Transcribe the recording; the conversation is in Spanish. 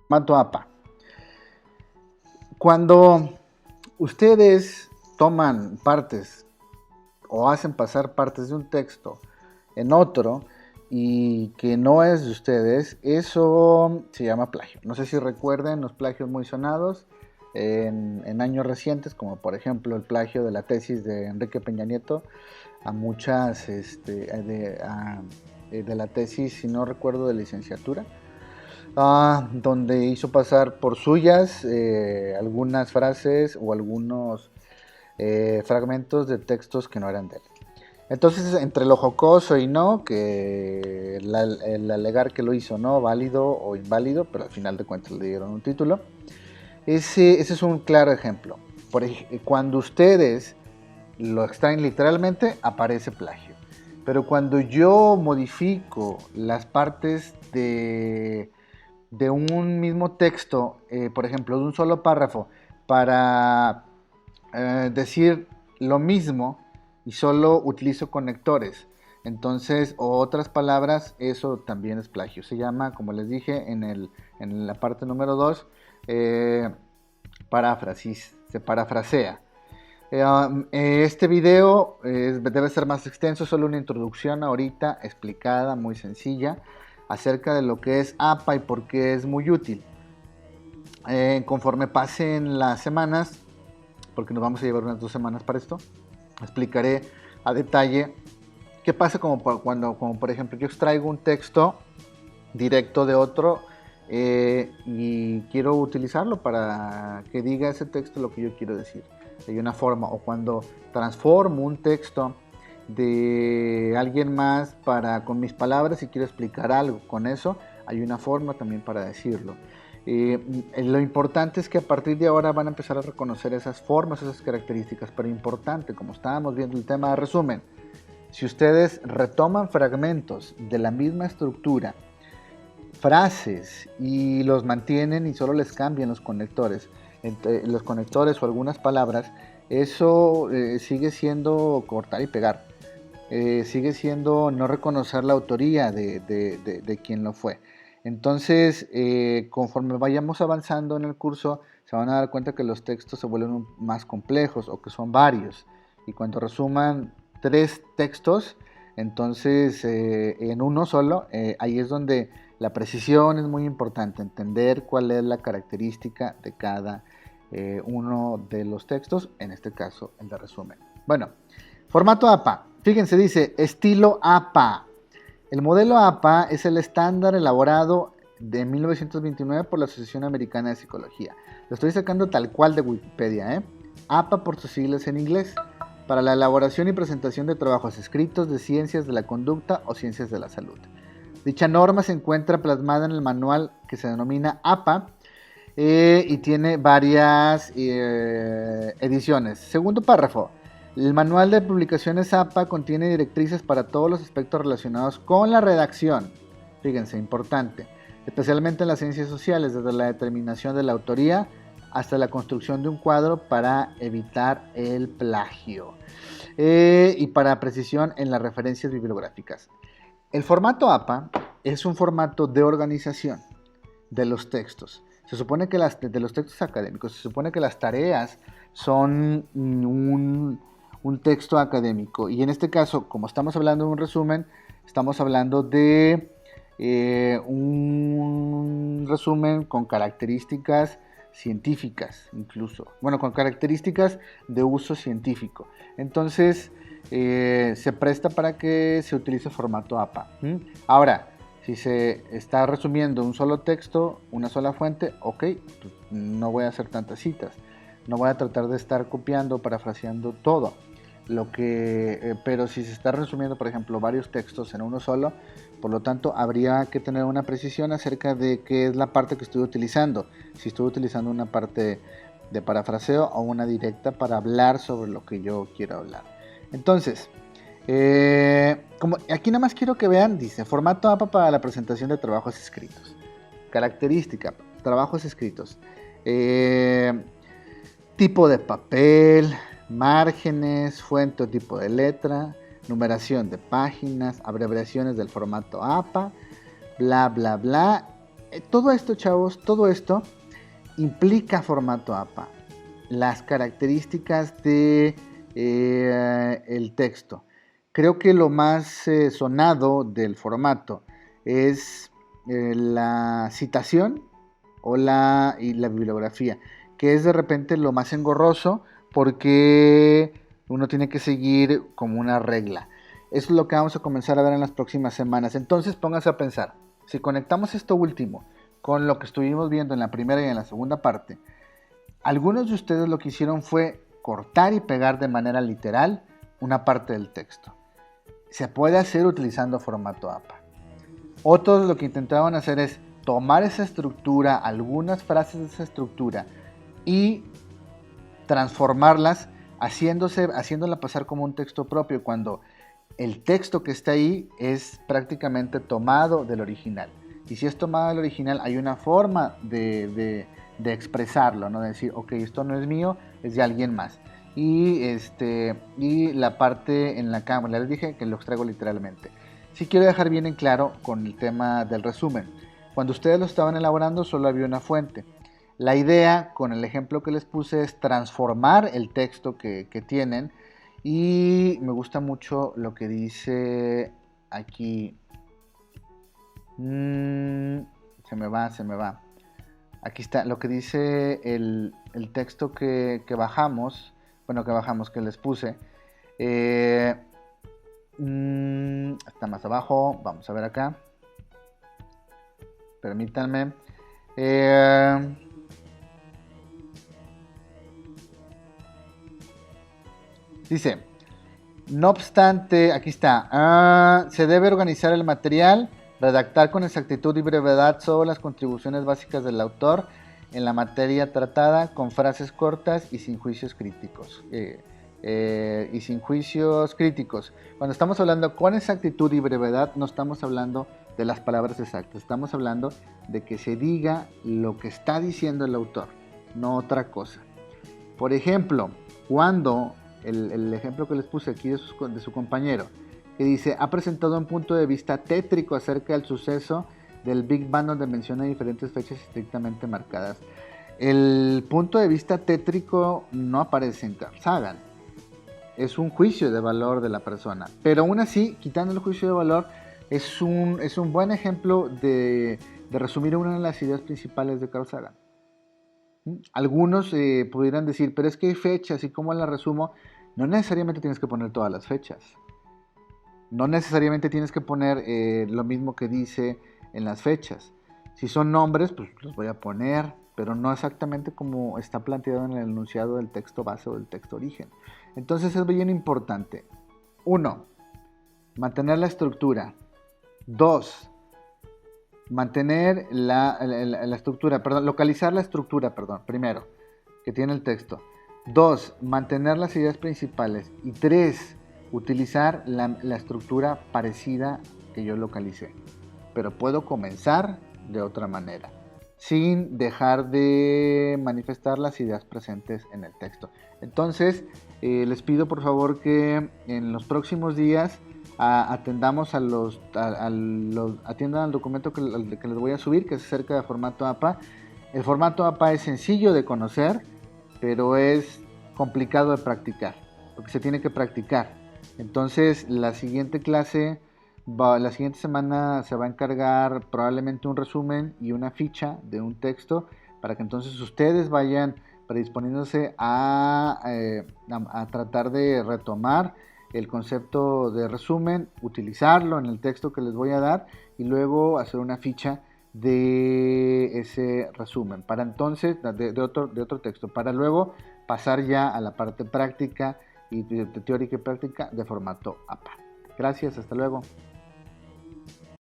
Formato APA. Cuando ustedes toman partes o hacen pasar partes de un texto en otro y que no es de ustedes, eso se llama plagio. No sé si recuerden los plagios muy sonados en años recientes, como por ejemplo el plagio de la tesis de Enrique Peña Nieto a muchas, de la tesis, si no recuerdo, de licenciatura, donde hizo pasar por suyas algunas frases o algunos fragmentos de textos que no eran de él. Entonces, entre lo jocoso y no, que el alegar que lo hizo no válido o inválido, pero al final de cuentas le dieron un título, ese es un claro ejemplo. Cuando ustedes lo extraen literalmente, aparece plagio. Pero cuando yo modifico las partes de un mismo texto, por ejemplo, de un solo párrafo, para decir lo mismo y solo utilizo conectores, entonces, o otras palabras, eso también es plagio. Se llama, como les dije en la parte número 2, paráfrasis, se parafrasea. Este video debe ser más extenso, solo una introducción ahorita explicada, muy sencilla, acerca de lo que es APA y por qué es muy útil. Conforme pasen las semanas, porque nos vamos a llevar unas 2 semanas para esto, explicaré a detalle qué pasa como por ejemplo yo extraigo un texto directo de otro y quiero utilizarlo para que diga ese texto lo que yo quiero decir. Hay una forma, o cuando transformo un texto de alguien más con mis palabras y quiero explicar algo con eso, hay una forma también para decirlo. Lo importante es que a partir de ahora van a empezar a reconocer esas formas, esas características, pero importante, como estábamos viendo el tema de resumen, si ustedes retoman fragmentos de la misma estructura, frases, y los mantienen y solo les cambian los conectores o algunas palabras, eso sigue siendo cortar y pegar. Sigue siendo no reconocer la autoría de quien lo fue. Entonces, conforme vayamos avanzando en el curso, se van a dar cuenta que los textos se vuelven más complejos o que son varios. Y cuando resuman 3 textos, entonces en uno solo, ahí es donde la precisión es muy importante, entender cuál es la característica de cada uno de los textos, en este caso el de resumen. Bueno, formato APA. Fíjense, dice estilo APA. El modelo APA es el estándar elaborado de 1929 por la Asociación Americana de Psicología. Lo estoy sacando tal cual de Wikipedia, APA por sus siglas en inglés, para la elaboración y presentación de trabajos escritos de ciencias de la conducta o ciencias de la salud. Dicha norma se encuentra plasmada en el manual que se denomina APA y tiene varias ediciones. Segundo párrafo. El manual de publicaciones APA contiene directrices para todos los aspectos relacionados con la redacción. Fíjense, importante. Especialmente en las ciencias sociales, desde la determinación de la autoría hasta la construcción de un cuadro para evitar el plagio. Y para precisión en las referencias bibliográficas. El formato APA es un formato de organización de los textos. Se supone que de los textos académicos, se supone que las tareas son un texto académico. Y en este caso, como estamos hablando de un resumen, estamos hablando de un resumen con características científicas, incluso. Bueno, con características de uso científico. Entonces, se presta para que se utilice formato APA. Ahora, si se está resumiendo un solo texto, una sola fuente, ok, pues no voy a hacer tantas citas. No voy a tratar de estar copiando, parafraseando todo. Pero si se está resumiendo, por ejemplo, varios textos en uno solo, por lo tanto, habría que tener una precisión acerca de qué es la parte que estoy utilizando. Si estoy utilizando una parte de parafraseo o una directa para hablar sobre lo que yo quiero hablar. Entonces, como aquí nada más quiero que vean, dice, formato APA para la presentación de trabajos escritos. Característica, trabajos escritos. Tipo de papel, márgenes, fuente o tipo de letra, numeración de páginas, abreviaciones del formato APA, bla, bla, bla. Todo esto, chavos, todo esto implica formato APA. Las características de el texto. Creo que lo más sonado del formato es la citación y la bibliografía, que es de repente lo más engorroso porque uno tiene que seguir como una regla. Eso es lo que vamos a comenzar a ver en las próximas semanas. Entonces pónganse a pensar, si conectamos esto último con lo que estuvimos viendo en la primera y en la segunda parte, algunos de ustedes lo que hicieron fue cortar y pegar de manera literal una parte del texto. Se puede hacer utilizando formato APA. Otros lo que intentaban hacer es tomar esa estructura, algunas frases de esa estructura, y transformarlas haciéndola pasar como un texto propio, cuando el texto que está ahí es prácticamente tomado del original. Y si es tomado del original, hay una forma de expresarlo, ¿no? De decir, ok, esto no es mío, es de alguien más. Y la parte en la cámara, les dije que lo extraigo literalmente. Sí quiero dejar bien en claro con el tema del resumen. Cuando ustedes lo estaban elaborando, solo había una fuente. La idea, con el ejemplo que les puse, es transformar el texto que tienen. Y me gusta mucho lo que dice aquí. Se me va. Aquí está lo que dice el texto que bajamos. Bueno, que les puse. Está más abajo. Vamos a ver acá. Permítanme. Dice, no obstante, aquí está, se debe organizar el material, redactar con exactitud y brevedad sobre las contribuciones básicas del autor en la materia tratada, con frases cortas y sin juicios críticos. Cuando estamos hablando con exactitud y brevedad, no estamos hablando de las palabras exactas, estamos hablando de que se diga lo que está diciendo el autor, no otra cosa. Por ejemplo, cuando el ejemplo que les puse aquí de su compañero, que dice, ha presentado un punto de vista tétrico acerca del suceso del Big Bang, donde menciona diferentes fechas estrictamente marcadas. El punto de vista tétrico no aparece en Carl Sagan. Es un juicio de valor de la persona. Pero aún así, quitando el juicio de valor, es un buen ejemplo de resumir una de las ideas principales de Carl Sagan. Algunos pudieran decir, pero es que hay fechas y cómo las resumo. No necesariamente tienes que poner todas las fechas. No necesariamente tienes que poner lo mismo que dice en las fechas. Si son nombres, pues los voy a poner, pero no exactamente como está planteado en el enunciado del texto base o del texto origen. Entonces es bien importante. 1. Mantener la estructura. 2. Mantener la estructura, localizar la estructura, primero, que tiene el texto. 2. Mantener las ideas principales. Y 3. Utilizar la estructura parecida que yo localicé. Pero puedo comenzar de otra manera, sin dejar de manifestar las ideas presentes en el texto. Entonces, les pido por favor que en los próximos días atendamos atiendan al documento que les voy a subir, que es acerca de formato APA. El formato APA es sencillo de conocer, pero es complicado de practicar, porque se tiene que practicar. Entonces, la siguiente semana se va a encargar probablemente un resumen y una ficha de un texto, para que entonces ustedes vayan predisponiéndose a tratar de retomar el concepto de resumen, utilizarlo en el texto que les voy a dar y luego hacer una ficha de ese resumen, para entonces de otro texto, para luego pasar ya a la parte práctica y teórica y práctica de formato APA. Gracias, hasta luego.